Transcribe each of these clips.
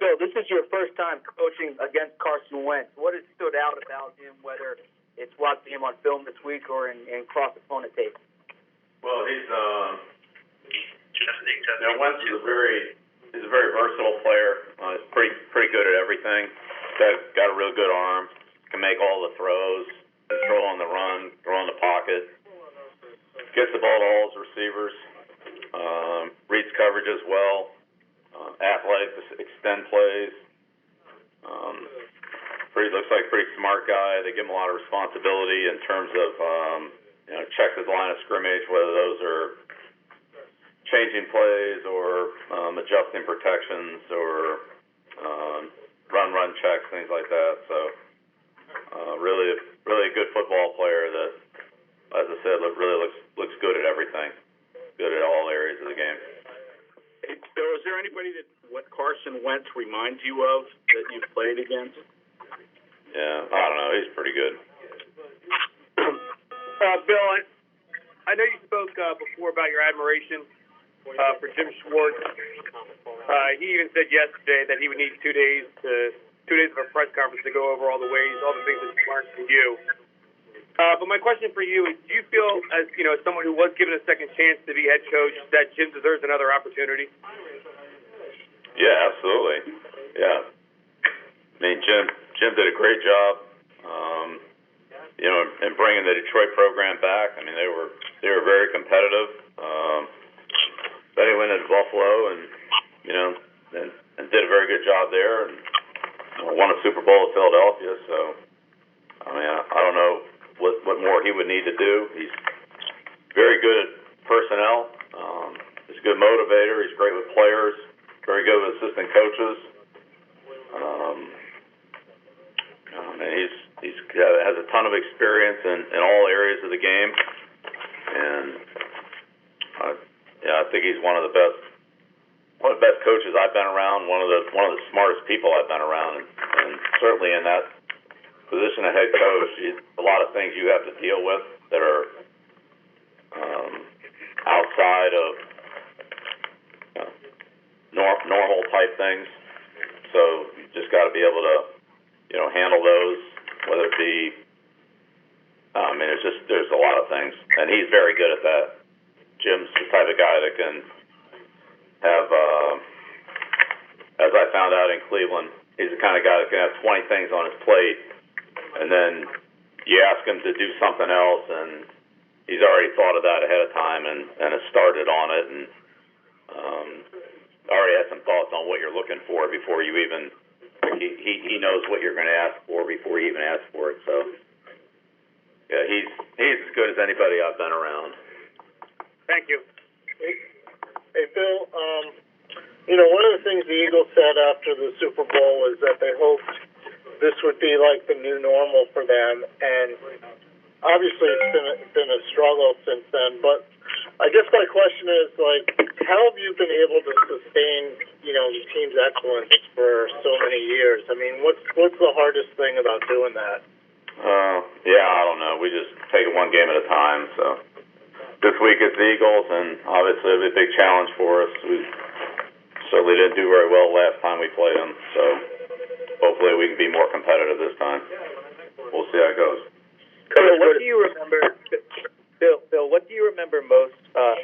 Bill, this is your first time coaching against Carson Wentz. What has stood out about him, whether it's watching him on film this week or in cross-opponent tape? Well, Wentz is a very versatile player. He's pretty good at everything. Got a real good arm. Can make all the throws. Control on the run. Throw in the pocket. Gets the ball to all his receivers. Reads coverage as well. Athletic to extend plays. Looks like a pretty smart guy. They give him a lot of responsibility in terms of check his line of scrimmage, whether those are changing plays or adjusting protections or run checks, things like that. So really a good football player that, as I said, looks good at everything, good at all areas of the game. Hey, Bill, is there anybody that what Carson Wentz reminds you of that you've played against? Yeah, I don't know. He's pretty good. Bill, I know you spoke before about your admiration for Jim Schwartz. He even said yesterday that he would need 2 days of a press conference to go over all the things that he learned from you. But my question for you is, do you feel, as someone who was given a second chance to be head coach, that Jim deserves another opportunity? Yeah, absolutely. Yeah. I mean, Jim did a great job, in bringing the Detroit program back. I mean, they were very competitive. Then he went into Buffalo and did a very good job there and won a Super Bowl at Philadelphia. So, I mean, I don't know what more he would need to do. He's very good at personnel. He's a good motivator. He's great with players. Very good with assistant coaches. He has a ton of experience in all areas of the game, and I think he's one of the best coaches I've been around. One of the smartest people I've been around, and certainly in that position of head coach, a lot of things you have to deal with that are outside of normal type things. So you just got to be able to handle those, whether it be there's a lot of things, and he's very good at that. Jim's the type of guy that can have, as I found out in Cleveland, he's the kind of guy that can have 20 things on his plate, and then you ask him to do something else, and he's already thought of that ahead of time and has started on it, and already has some thoughts on what you're looking for before you even. He knows what you're going to ask for before you even ask for it. So, yeah, he's as good as anybody I've been around. Thank you. Hey, Bill, one of the things the Eagles said after the Super Bowl was that they hoped this would be like the new normal for them, and obviously it's been a struggle since then. But I guess my question is, how have you been able to sustain, the team's excellence for so many years? I mean, what's the hardest thing about doing that? I don't know. We just take it one game at a time. So this week it's the Eagles, and obviously it'll be a big challenge for us. We certainly didn't do very well last time we played them, so hopefully we can be more competitive this time. We'll see how it goes. Bill, what do you remember? Bill, what do you remember most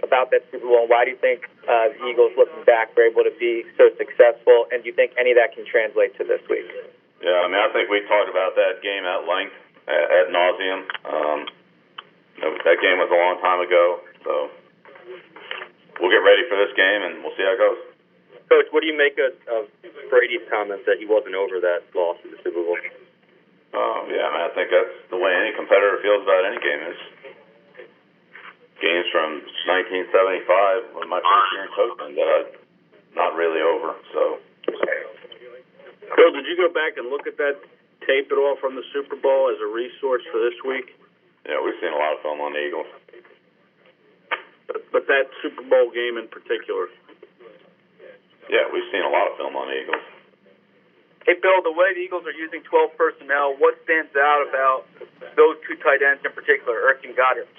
about that Super Bowl, and why do you think the Eagles, looking back, were able to be so successful? And do you think any of that can translate to this week? Yeah, I mean, I think we talked about that game at length, ad nauseum. That game was a long time ago, so we'll get ready for this game, and we'll see how it goes. Coach, what do you make of Brady's comments that he wasn't over that loss in the Super Bowl? I think that's the way any competitor feels about any game. It's games from 1975, when my first year in coaching, that I'm not really over. So, Bill, did you go back and look at that tape at all from the Super Bowl as a resource for this week? Yeah, we've seen a lot of film on the Eagles. But that Super Bowl game in particular? Yeah, we've seen a lot of film on the Eagles. Hey, Bill, the way the Eagles are using 12 personnel, what stands out about those two tight ends in particular, Ertz and Goddard?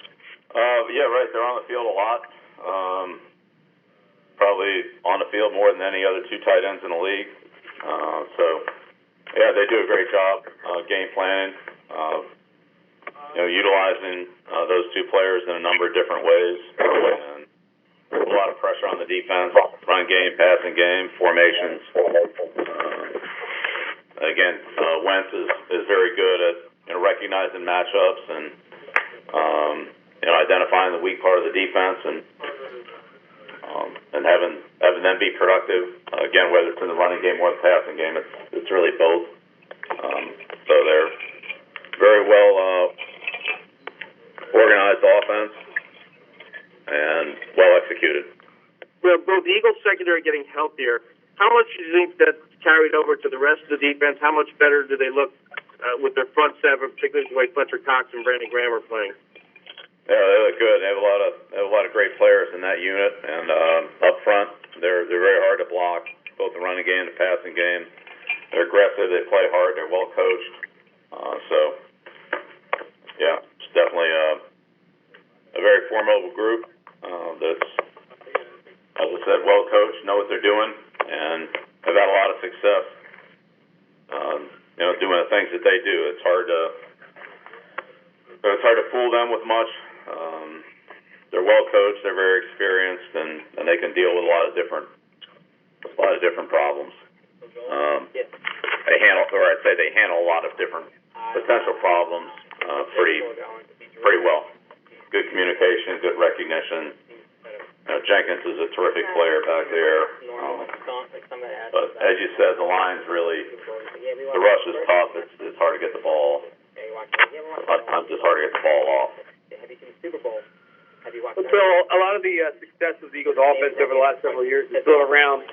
Yeah, right. They're on the field a lot. Probably on the field more than any other two tight ends in the league. So, yeah, they do a great job game planning, utilizing those two players in a number of different ways, and a lot of pressure on the defense, run game, passing game, formations. Again, Wentz is very good at recognizing matchups and identifying the weak part of the defense and having them be productive. Again, whether it's in the running game or the passing game, it's really both. So they're very well organized offense and well executed. Well, both the Eagles secondary getting healthier. How much do you think that's carried over to the rest of the defense? How much better do they look with their front seven, particularly the way Fletcher Cox and Brandon Graham are playing? Yeah, they look good. They have a lot of great players in that unit, and up front, they're very hard to block, both the running game and the passing game. They're aggressive. They play hard. They're well coached. So, yeah, it's definitely a very formidable group that's, as I said, well coached, know what they're doing, and have had a lot of success. Doing the things that they do. It's hard to fool them with much. They're well coached. They're very experienced, and they can deal with a lot of different problems. They handle a lot of different potential problems pretty well. Good communication, good recognition. Jenkins is a terrific player back there. But as you said, the line's really, the rush is tough. It's hard to get the ball. Sometimes it's hard to get the ball off. Bill, a lot of the success of the Eagles' offense over the last several years is built around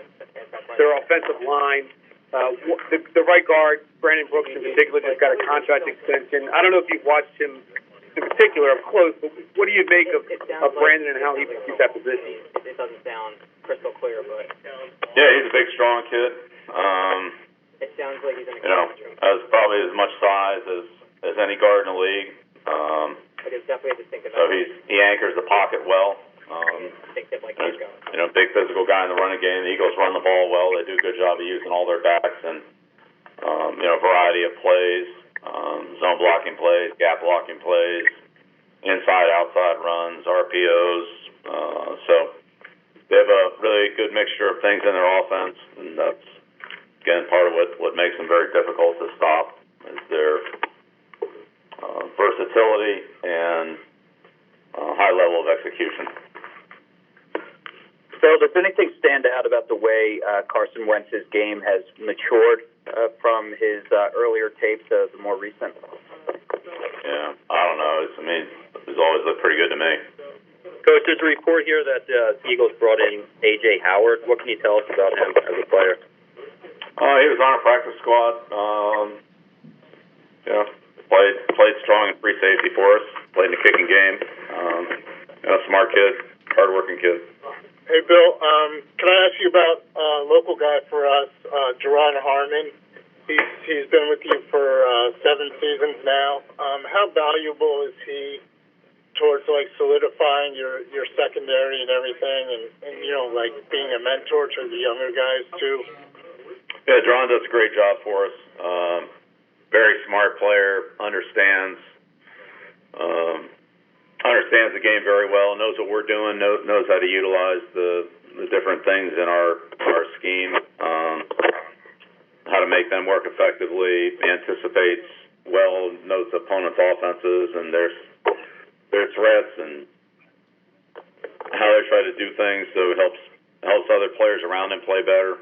their offensive line. The right guard, Brandon Brooks in particular, just got a contract extension. I don't know if you've watched him in particular up close, but what do you make of Brandon and how he keeps that position? It doesn't sound crystal clear, but yeah, he's a big, strong kid. it sounds like he's in has probably as much size as any guard in the league. But it's definitely distinctive. So he anchors the pocket well. Distinctive like Big physical guy in the running game. The Eagles run the ball well. They do a good job of using all their backs and a variety of plays, zone blocking plays, gap blocking plays, inside outside runs, RPOs. So they have a really good mixture of things in their offense, and that's again part of what makes them very difficult to stop is their versatility and high level of execution. Phil, does anything stand out about the way Carson Wentz's game has matured from his earlier tapes to the more recent? Yeah, I don't know. It's always looked pretty good to me. Coach, there's a report here that the Eagles brought in A.J. Howard. What can you tell us about him as a player? He was on a practice squad. Played strong in free safety for us. Played in the kicking game. Smart kid, hardworking kid. Hey, Bill, can I ask you about a local guy for us, Jaron Harmon? He's been with you for 7 seasons now. How valuable is he towards solidifying your secondary and everything, and being a mentor to the younger guys too? Yeah, Jaron does a great job for us. Very smart player, understands the game very well, knows what we're doing, knows how to utilize the different things in our scheme, how to make them work effectively, anticipates well, knows the opponent's offenses and their threats and how they try to do things, so it helps other players around him play better.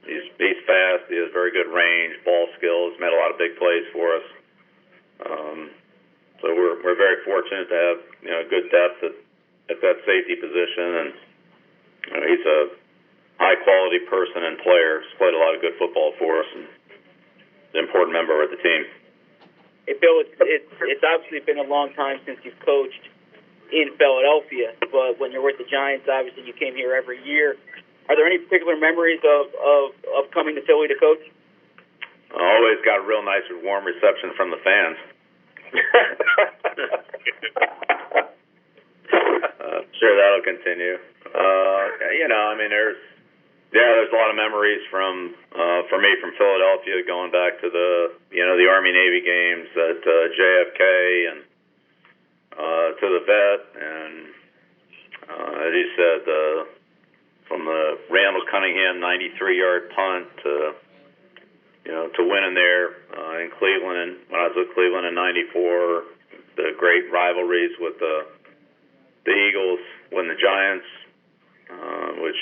He's fast. He has very good range, ball skills. Made a lot of big plays for us. So we're very fortunate to have good depth at that safety position, and he's a high quality person and player. He's played a lot of good football for us, and an important member of the team. Hey, Bill, it's obviously been a long time since you've coached in Philadelphia, but when you're with the Giants, obviously you came here every year. Are there any particular memories of coming to Philly to coach? I always got a real nice and warm reception from the fans. Sure, that'll continue. Yeah, there's a lot of memories from for me from Philadelphia, going back to the the Army Navy games at JFK and to the vet, and as you said, from the Randall Cunningham 93-yard punt to to winning there in Cleveland when I was with Cleveland in '94, the great rivalries with the Eagles when the Giants, which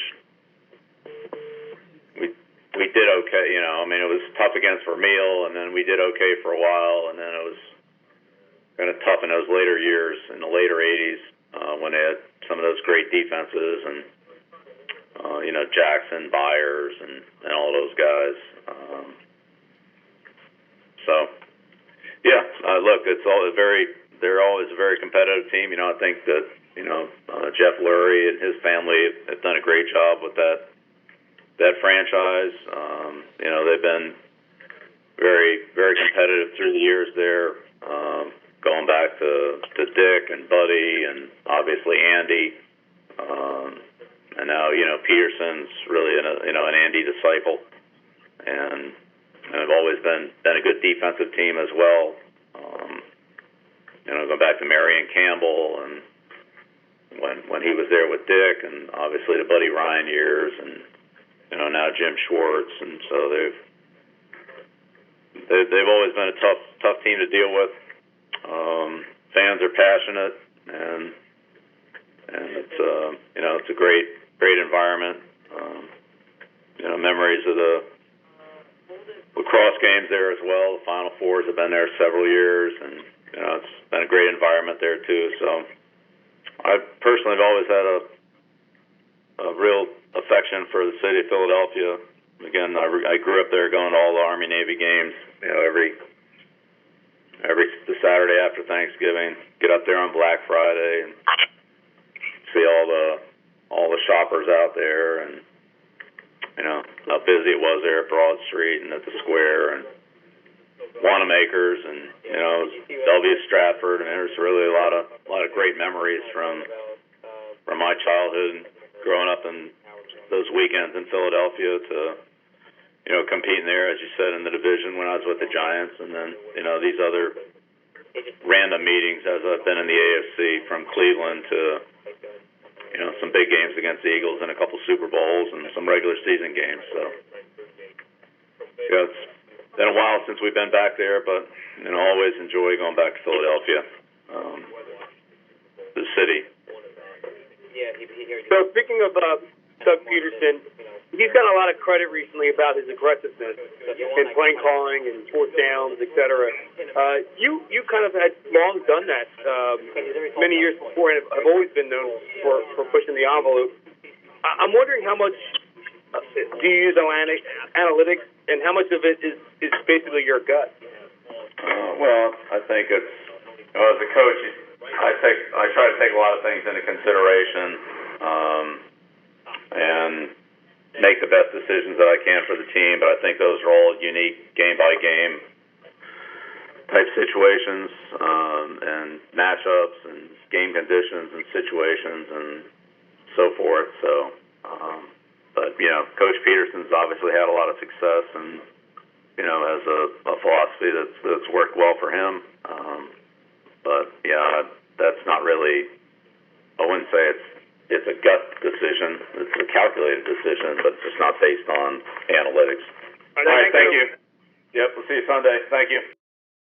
we did okay. I mean, it was tough against Vermeil, and then we did okay for a while, and then it was kind of tough in those later years, in the later '80s, when they had some of those great defenses, and Jackson, Byers, and all those guys. So, yeah, look, they're always a very competitive team. I think that Jeff Lurie and his family have done a great job with that franchise. They've been very, very competitive through the years there, going back to Dick and Buddy and obviously Andy, and now Peterson's really an Andy disciple, and they've always been a good defensive team as well. Going back to Marion Campbell and when he was there with Dick, and obviously the Buddy Ryan years, and now Jim Schwartz, and so they've always been a tough team to deal with. Fans are passionate, and it's a great environment. Memories of the lacrosse games there as well. The Final Fours have been there several years, and it's been a great environment there too. So I personally have always had a real affection for the city of Philadelphia. Again, I grew up there, going to all the Army Navy games. Every the Saturday after Thanksgiving, get up there on Black Friday and see all the shoppers out there, and how busy it was there at Broad Street and at the square, and Wanamaker's, and W. Stratford, and there's really a lot of great memories from my childhood, growing up in those weekends in Philadelphia to competing there, as you said, in the division when I was with the Giants, and then these other random meetings as I've been in the AFC, from Cleveland to some big games against the Eagles and a couple Super Bowls and some regular season games. So it's been a while since we've been back there, but always enjoy going back to Philadelphia, the city. So speaking of Doug Peterson, he's gotten a lot of credit recently about his aggressiveness in playing calling and fourth downs, etc. You kind of had long done that many years before, and have always been known for pushing the envelope. I'm wondering how much do you use analytics, and how much of it is basically your gut? Well, I think it's as a coach, I try to take a lot of things into consideration, and make the best decisions that I can for the team. But I think those are all unique game-by-game type situations, and matchups and game conditions and situations and so forth. So, but Coach Peterson's obviously had a lot of success, and has a philosophy that's worked well for him. But yeah, that's not really. I wouldn't say it's a gut decision. It's a calculated decision, but it's just not based on analytics. All right, thank you. Yep, we'll see you Sunday. Thank you.